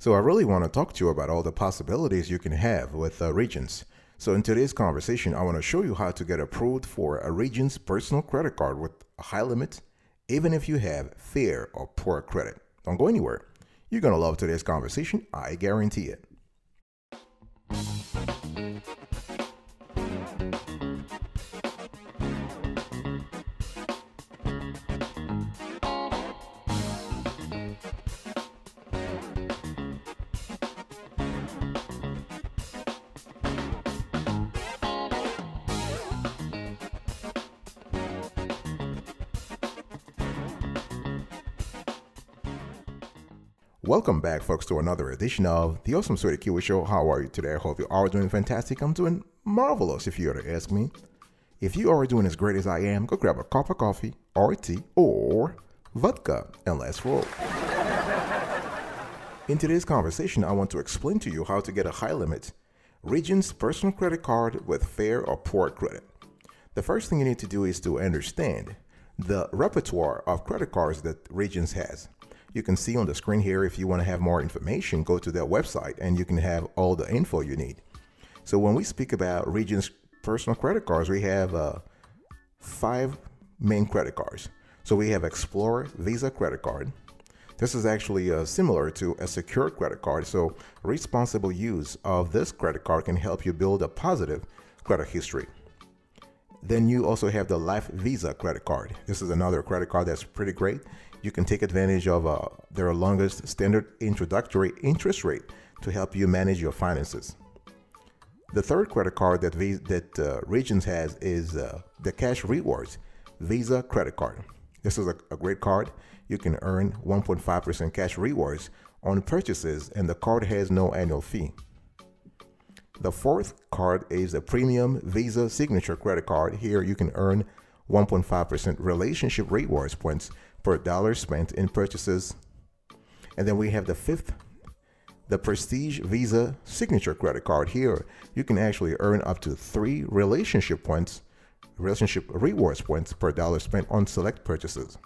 So I really want to talk to you about all the possibilities you can have with Regions. So in today's conversation, I want to show you how to get approved for a Regions personal credit card with a high limit, even if you have fair or poor credit. Don't go anywhere. You're going to love today's conversation. I guarantee it. Welcome back, folks, to another edition of the Awesome Sweetie Kiwi Show. How are you today? I hope you are doing fantastic. I'm doing marvelous, if you were to ask me. If you are doing as great as I am, go grab a cup of coffee or tea or vodka and let's roll. In today's conversation, I want to explain to you how to get a high-limit Regions personal credit card with fair or poor credit. The first thing you need to do is to understand the repertoire of credit cards that Regions has. You can see on the screen here, if you want to have more information, go to their website and you can have all the info you need. So when we speak about Regions personal credit cards, we have 5 main credit cards. So we have Explorer Visa credit card. This is actually similar to a secure credit card. So responsible use of this credit card can help you build a positive credit history. Then you also have the Life Visa credit card. This is another credit card that's pretty great. You can take advantage of their longest standard introductory interest rate to help you manage your finances. The third credit card that Regions has is the Cash Rewards Visa credit card. This is a great card. You can earn 1.5% cash rewards on purchases, and the card has no annual fee. The fourth card is the Premium Visa Signature credit card. Here you can earn 1.5% relationship rewards points per dollar spent in purchases. And then we have the fifth, the Prestige Visa Signature credit card. Here you can actually earn up to 3 relationship rewards points per dollar spent on select purchases.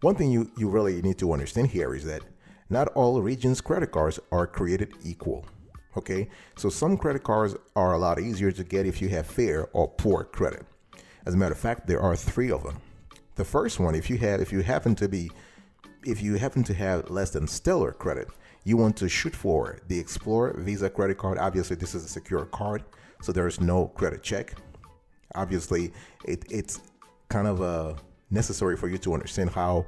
One thing you really need to understand here is that not all Regions credit cards are created equal. Okay, so some credit cards are a lot easier to get if you have fair or poor credit. As a matter of fact, there are 3 of them. The first one, if you happen to have less than stellar credit, you want to shoot for the Explorer Visa credit card. Obviously, this is a secure card, so there is no credit check. Obviously, it's kind of necessary for you to understand how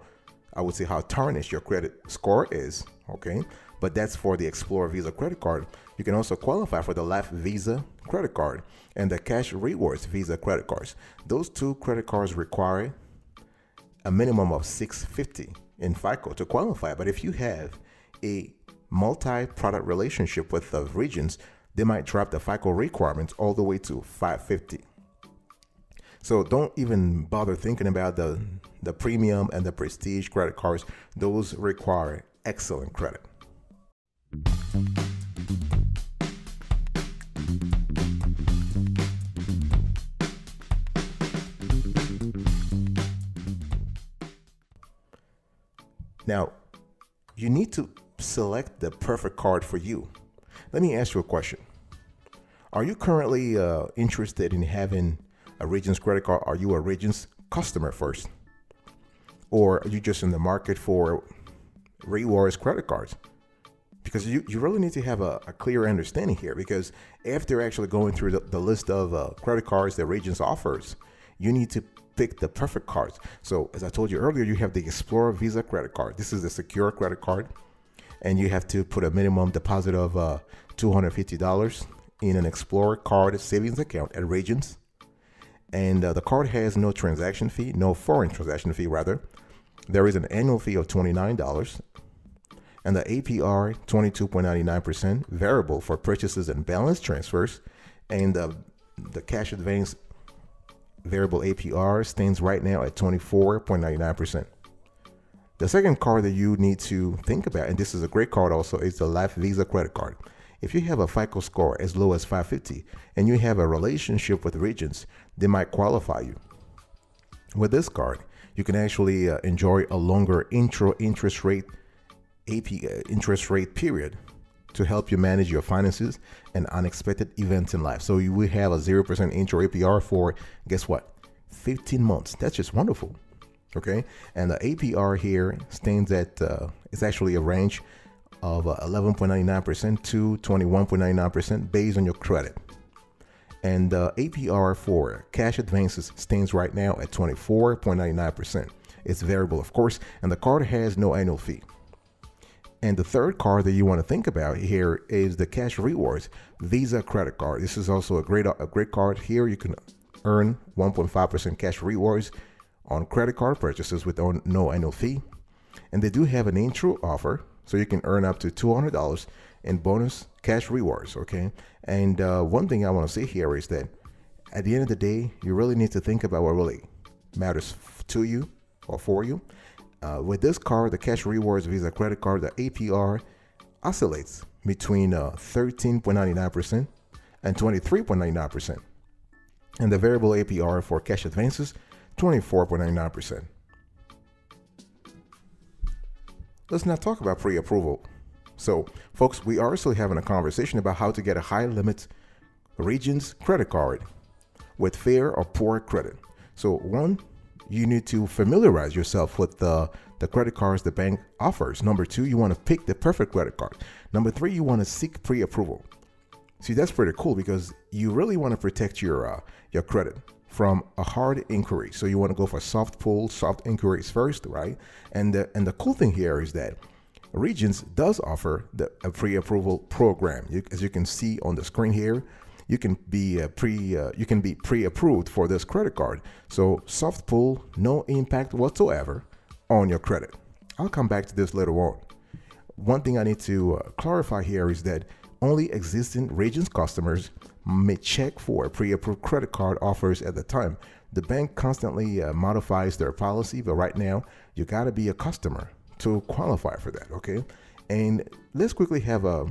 tarnished your credit score is. Okay, but that's for the Explorer Visa credit card. You can also qualify for the Life Visa credit card and the Cash Rewards Visa credit cards. Those 2 credit cards require a minimum of 650 in FICO to qualify. But if you have a multi-product relationship with the Regions, they might drop the FICO requirements all the way to 550. So don't even bother thinking about the Premium and the Prestige credit cards. Those require excellent credit. Now, you need to select the perfect card for you. Let me ask you a question. Are you currently interested in having a Regions credit card? Are you a Regions customer first? Or are you just in the market for rewards credit cards? Because you really need to have a clear understanding here, because after actually going through the list of credit cards that Regions offers, you need to pick the perfect cards. So as I told you earlier, you have the Explorer Visa credit card. This is the secure credit card, and you have to put a minimum deposit of $250 in an Explorer card savings account at Regions. And the card has no transaction fee, no foreign transaction fee rather. There is an annual fee of $29, and the APR 22.99%, variable for purchases and balance transfers, and the cash advance variable APR stands right now at 24.99%. The second card that you need to think about, and this is a great card also, is the Life Visa credit card. If you have a FICO score as low as 550 and you have a relationship with Regions, they might qualify you. With this card, you can actually enjoy a longer intro interest rate interest rate period to help you manage your finances and unexpected events in life. So you will have a 0% intro APR for, guess what, 15 months. That's just wonderful. Okay, and the APR here stands at it's actually a range of 11.99% to 21.99% based on your credit. And the APR for cash advances stands right now at 24.99%. It's variable, of course, and the card has no annual fee. And the third card that you want to think about here is the Cash Rewards Visa credit card. This is also a great card. Here you can earn 1.5% cash rewards on credit card purchases with no annual fee. And they do have an intro offer, so you can earn up to $200 in bonus cash rewards, okay? And one thing I want to say here is that at the end of the day, you really need to think about what really matters to you or for you. With this card, the Cash Rewards Visa credit card, the APR oscillates between 13.99% and 23.99%. And the variable APR for cash advances, 24.99%. Let's now talk about pre-approval. So, folks, we are also having a conversation about how to get a high limit Regions credit card with fair or poor credit. So, one, you need to familiarize yourself with the credit cards the bank offers. Number two, you want to pick the perfect credit card. Number three, you want to seek pre-approval. See, that's pretty cool because you really want to protect your credit from a hard inquiry. So you want to go for soft pull, soft inquiries first, right? And the cool thing here is that Regions does offer a pre-approval program. As you can see on the screen here, you can be pre-approved for this credit card. So soft pull, no impact whatsoever on your credit. I'll come back to this later on. One thing I need to clarify here is that only existing Regions customers may check for pre-approved credit card offers at the time. The bank constantly modifies their policy, but right now you got to be a customer to qualify for that, okay? And let's quickly have a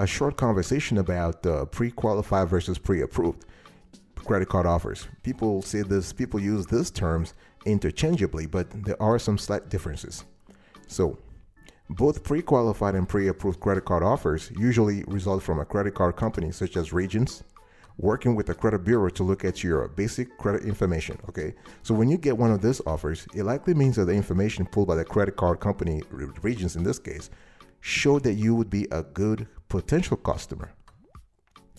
short conversation about pre-qualified versus pre-approved credit card offers. People use these terms interchangeably, but there are some slight differences. So both pre-qualified and pre-approved credit card offers usually result from a credit card company such as Regions working with a credit bureau to look at your basic credit information, okay? So when you get one of these offers, it likely means that the information pulled by the credit card company, Regions in this case, showed that you would be a good potential customer,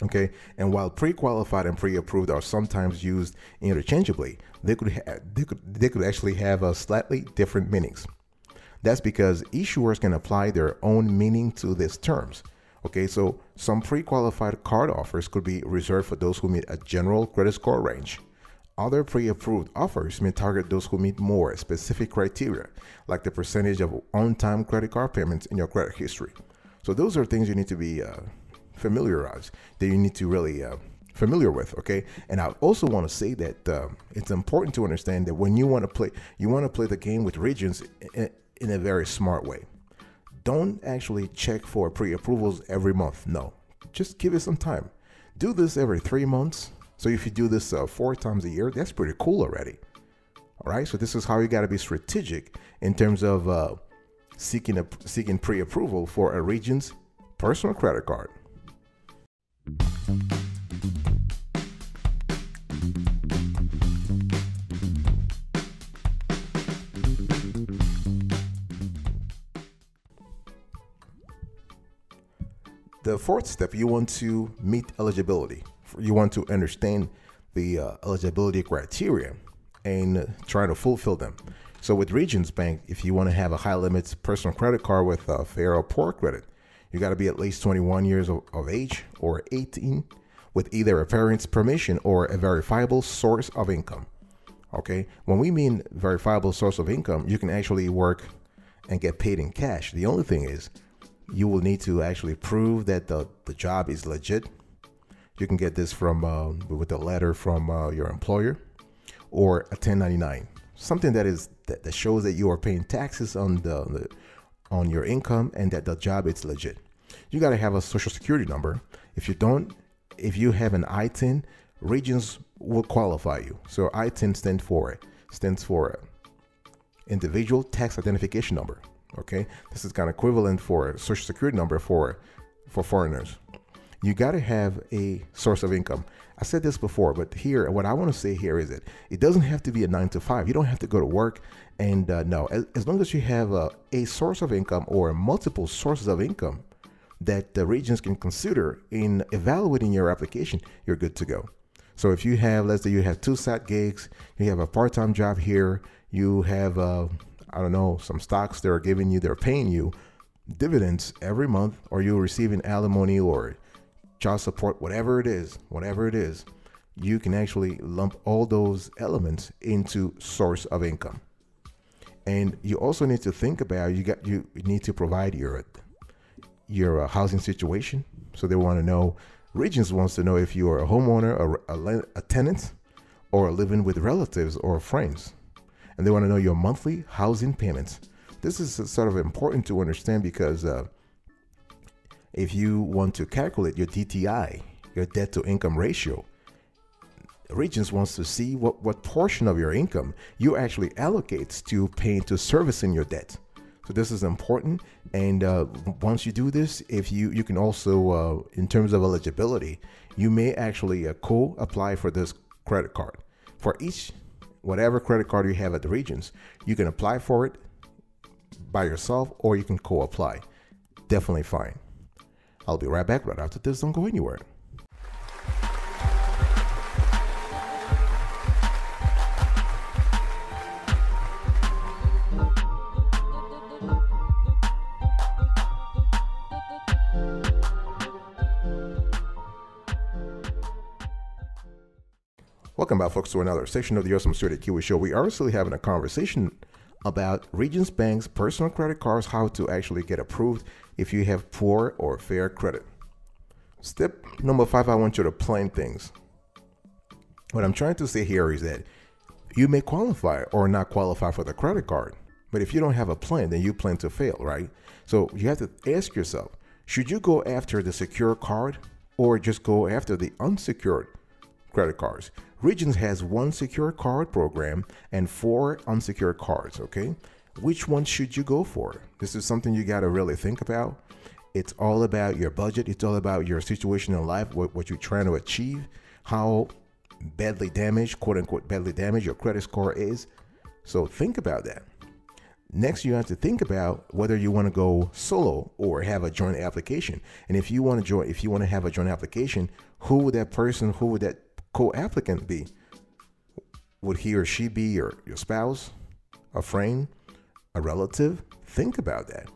okay? And while pre-qualified and pre-approved are sometimes used interchangeably, they could actually have a slightly different meanings. That's because issuers can apply their own meaning to these terms. Okay, so some pre-qualified card offers could be reserved for those who meet a general credit score range. Other pre-approved offers may target those who meet more specific criteria, like the percentage of on-time credit card payments in your credit history. So those are things you need to be familiarized, that you need to really familiar with, okay? And I also want to say that it's important to understand that when you want to play the game with Regions in a very smart way. Don't actually check for pre-approvals every month. No, just give it some time. Do this every 3 months. So if you do this 4 times a year, that's pretty cool already. All right, so this is how you got to be strategic in terms of seeking pre-approval for a Regions personal credit card. The fourth step, you want to meet eligibility. You want to understand the eligibility criteria and try to fulfill them. So with Regions Bank, if you want to have a high limits personal credit card with fair or poor credit, you got to be at least 21 years of age or 18 with either a parent's permission or a verifiable source of income. Okay, when we mean verifiable source of income, you can actually work and get paid in cash. The only thing is, you will need to actually prove that the job is legit. You can get this from with a letter from your employer or a 1099, something that shows that you are paying taxes on your income and that the job is legit. You got to have a social security number. If you have an I-10, Regions will qualify you. So I-10 stands for individual tax identification number. Okay, this is kind of equivalent for a social security number for foreigners. You got to have a source of income. I said this before, but here, what I want to say here is that it doesn't have to be a 9 to 5. You don't have to go to work. And no, as long as you have a source of income or multiple sources of income that the regions can consider in evaluating your application, you're good to go. So if you have, let's say you have 2 side gigs, you have a part-time job here, you have, I don't know, some stocks they're giving you, they're paying you dividends every month, or you're receiving alimony or child support, whatever it is, you can actually lump all those elements into source of income. And you also need to think about, you need to provide your housing situation. So they want to know, Regions wants to know if you are a homeowner, a tenant, or living with relatives or friends. And they want to know your monthly housing payments. This is sort of important to understand because if you want to calculate your DTI, your debt to income ratio, Regions wants to see what portion of your income you actually allocates to paying to servicing your debt. So this is important. And once you do this, if you can also, in terms of eligibility, you may actually co-apply for this credit card. For whatever credit card you have at the Regions, you can apply for it by yourself or you can co-apply. Definitely fine. I'll be right back right after this. Don't go anywhere. Welcome back, folks, to another section of the Awesome Studio Kiwi Show. We are actually having a conversation about Regions Bank's personal credit cards, how to actually get approved if you have poor or fair credit. Step number 5, I want you to plan things. What I'm trying to say here is that you may qualify or not qualify for the credit card, but if you don't have a plan, then you plan to fail, right? So you have to ask yourself, should you go after the secure card or just go after the unsecured credit cards? Regions has 1 secure card program and 4 unsecured cards, okay? Which one should you go for? This is something you got to really think about. It's all about your budget. It's all about your situation in life, what you're trying to achieve, how badly damaged, quote unquote, badly damaged your credit score is. So think about that. Next, you have to think about whether you want to go solo or have a joint application. And if you want to have a joint application, who would that co-applicant be? Would he or she be your spouse, a friend, a relative? Think about that.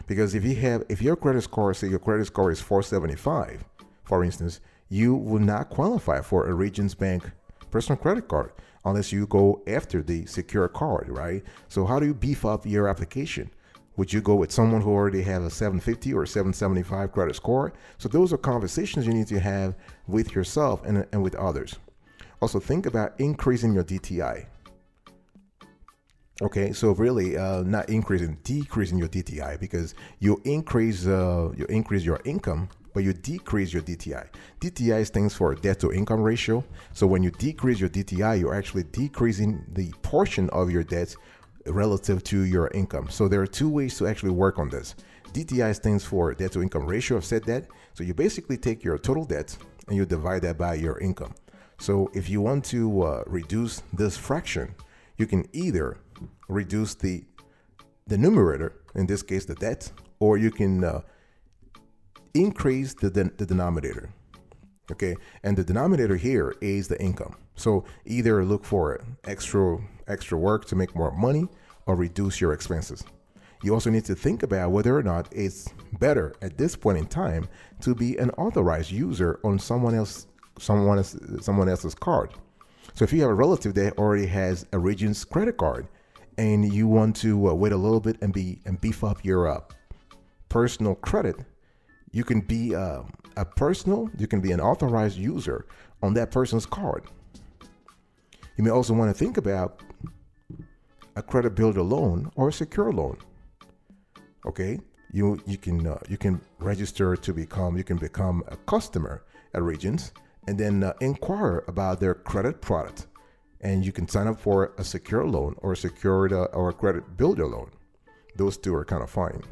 Because if your credit score, say your credit score is 475, for instance, you will not qualify for a Regions Bank personal credit card unless you go after the secure card, right? So how do you beef up your application? Would you go with someone who already has a 750 or 775 credit score? So those are conversations you need to have with yourself and with others. Also think about increasing your DTI. Okay, so really not decreasing your DTI, because you increase your income, but you decrease your DTI. DTI stands for debt to income ratio. So when you decrease your DTI, you're actually decreasing the portion of your debts relative to your income. So there are 2 ways to actually work on this. DTI stands for debt to income ratio. I've said that. So you basically take your total debt and you divide that by your income. So if you want to reduce this fraction, you can either reduce the numerator, in this case the debt, or you can increase the denominator. Okay, and the denominator here is the income. So either look for extra work to make more money or reduce your expenses. You also need to think about whether or not it's better at this point in time to be an authorized user on someone else's card. So if you have a relative that already has a Regions credit card and you want to wait a little bit and beef up your personal credit, you can be you can be an authorized user on that person's card. You may also want to think about a credit builder loan or a secure loan. Okay, you can register to become a customer at Regions and then inquire about their credit product, and you can sign up for a secure loan or a secured or a credit builder loan. those two are kind of fine.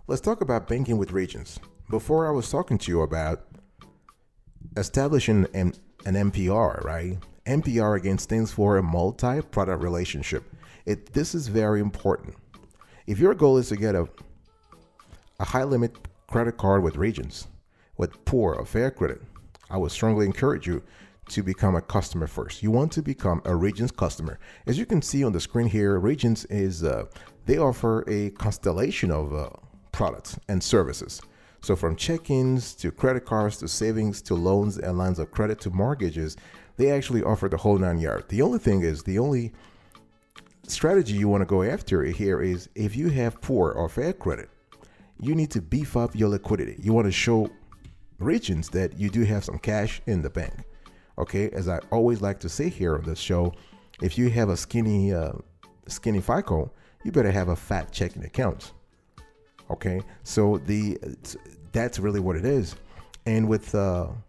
Let's talk about banking with regions. Before I was talking to you about establishing an MPR, right? MPR again stands for a multi-product relationship. This is very important. If your goal is to get a high limit credit card with regions, with poor or fair credit, I would strongly encourage you to become a customer first. You want to become a regions customer. As you can see on the screen here, regions is, they offer a constellation of products and services. So from check-ins to credit cards to savings to loans and lines of credit to mortgages, they actually offer the whole 9 yards. The only thing is, the only strategy you want to go after here is if you have poor or fair credit, you need to beef up your liquidity. You want to show regions that you do have some cash in the bank. Okay, as I always like to say here on this show, if you have a skinny FICO, you better have a fat checking account. Okay, so that's really what it is. And with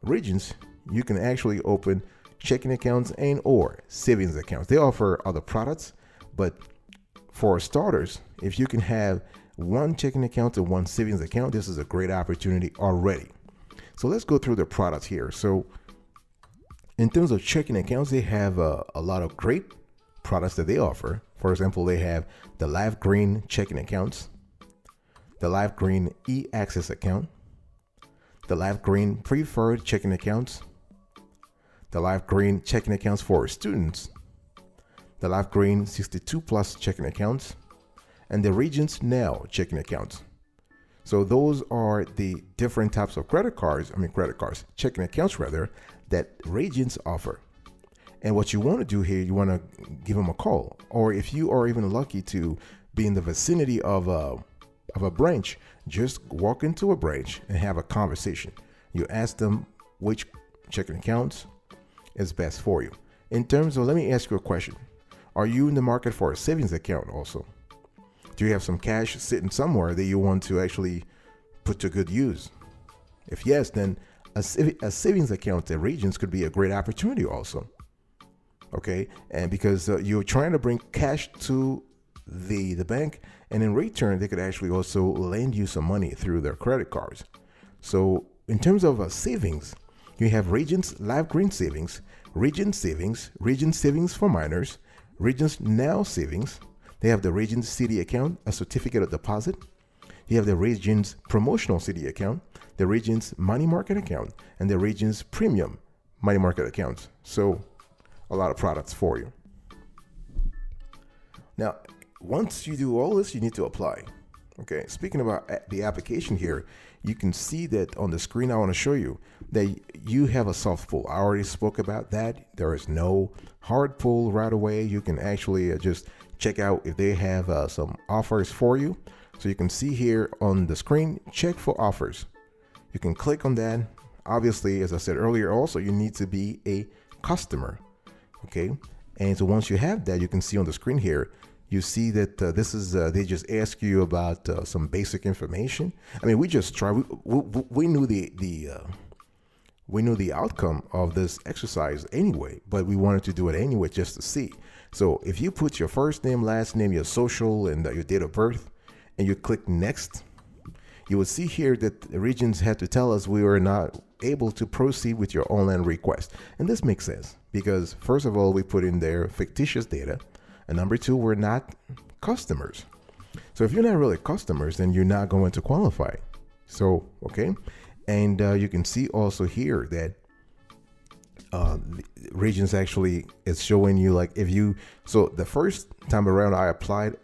regions, you can actually open checking accounts and or savings accounts. They offer other products, but for starters, if you can have one checking account and one savings account, this is a great opportunity already. So let's go through the products here. So in terms of checking accounts, they have a lot of great products that they offer. For example, they have the Live Green checking accounts, the Live Green e-access account, the Live Green preferred checking accounts, the Live Green checking accounts for students, the Live Green 62 plus checking accounts, and the Regions Now checking accounts. So those are the different types of checking accounts rather, that Regions offer. And what you want to do here, you want to give them a call, or if you are even lucky to be in the vicinity of a branch, just walk into a branch and have a conversation. You ask them which checking accounts is best for you. In terms of, let me ask you a question. Are you in the market for a savings account also? Do you have some cash sitting somewhere that you want to actually put to good use? If yes, then a savings account at Regions could be a great opportunity also. Okay, and because you're trying to bring cash to the bank, and in return they could actually also lend you some money through their credit cards. So in terms of savings, you have Regions Live Green Savings, Regions Savings, Regions Savings for minors, Regions Now Savings. They have the Regions CD account, a certificate of deposit. You have the Regions Promotional CD account, the Regions Money Market account, and the Regions Premium Money Market accounts. So a lot of products for you. Now, once you do all this, you need to apply. Okay, speaking about the application here, you can see that on the screen. I want to show you that you have a soft pull. I already spoke about that. There is no hard pull right away. You can actually just check out if they have some offers for you. So you can see here on the screen, check for offers. You can click on that. Obviously, as I said earlier, also you need to be a customer. Okay, and so once you have that, you can see on the screen here, you see that this is they just ask you about some basic information. I mean, we just try. We knew the outcome of this exercise anyway, but we wanted to do it anyway just to see. So if you put your first name, last name, your social, and your date of birth, and you click next, you will see here that the Regions had to tell us we were not able to proceed with your online request. And this makes sense because first of all, we put in there fictitious data. And number two, we're not customers. So if you're not really customers, then you're not going to qualify. So, okay. And you can see also here that Regions actually is showing you like if you, so the first time around I applied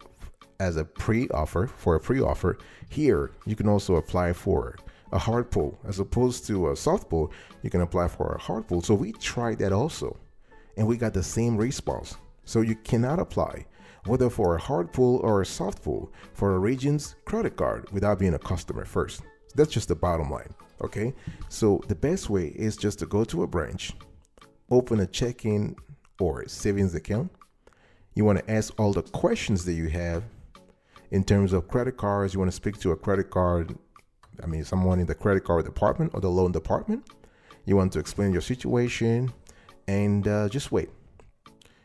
as a pre-offer for a pre-offer. Here, you can also apply for a hard pull as opposed to a soft pull. You can apply for a hard pull. So we tried that also and we got the same response. So you cannot apply whether for a hard pull or a soft pull for a Regions credit card without being a customer first. That's just the bottom line. Okay. So the best way is just to go to a branch, open a checking or savings account. You want to ask all the questions that you have in terms of credit cards. You want to speak to a credit card I mean, someone in the credit card department or the loan department. You want to explain your situation and just wait.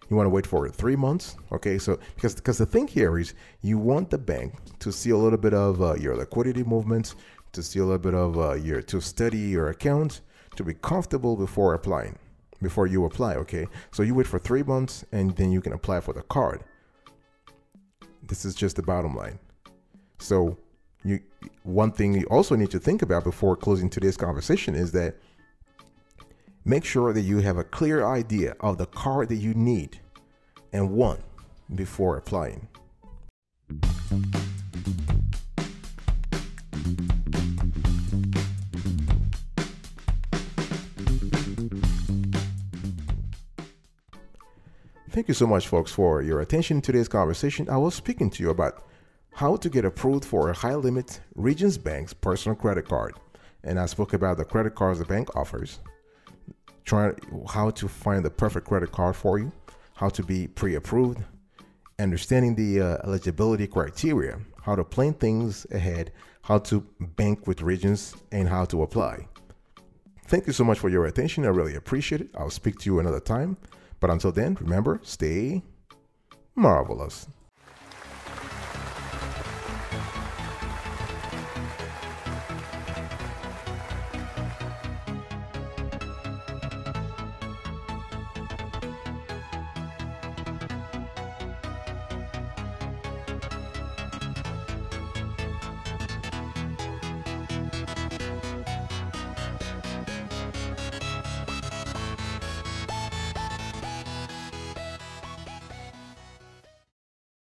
You want to wait for 3 months, okay? So because the thing here is you want the bank to see a little bit of your liquidity movements, to see a little bit of to study your account, to be comfortable before applying, before you apply, okay? So you wait for 3 months and then you can apply for the card. This is just the bottom line. So one thing you also need to think about before closing today's conversation is that make sure that you have a clear idea of the card that you need and want before applying. Thank you so much, folks, for your attention to today's conversation. I was speaking to you about how to get approved for a high-limit Regions Bank's personal credit card. And I spoke about the credit cards the bank offers, how to find the perfect credit card for you, how to be pre-approved, understanding the eligibility criteria, how to plan things ahead, how to bank with Regions, and how to apply. Thank you so much for your attention. I really appreciate it. I'll speak to you another time. But until then, remember, stay marvelous.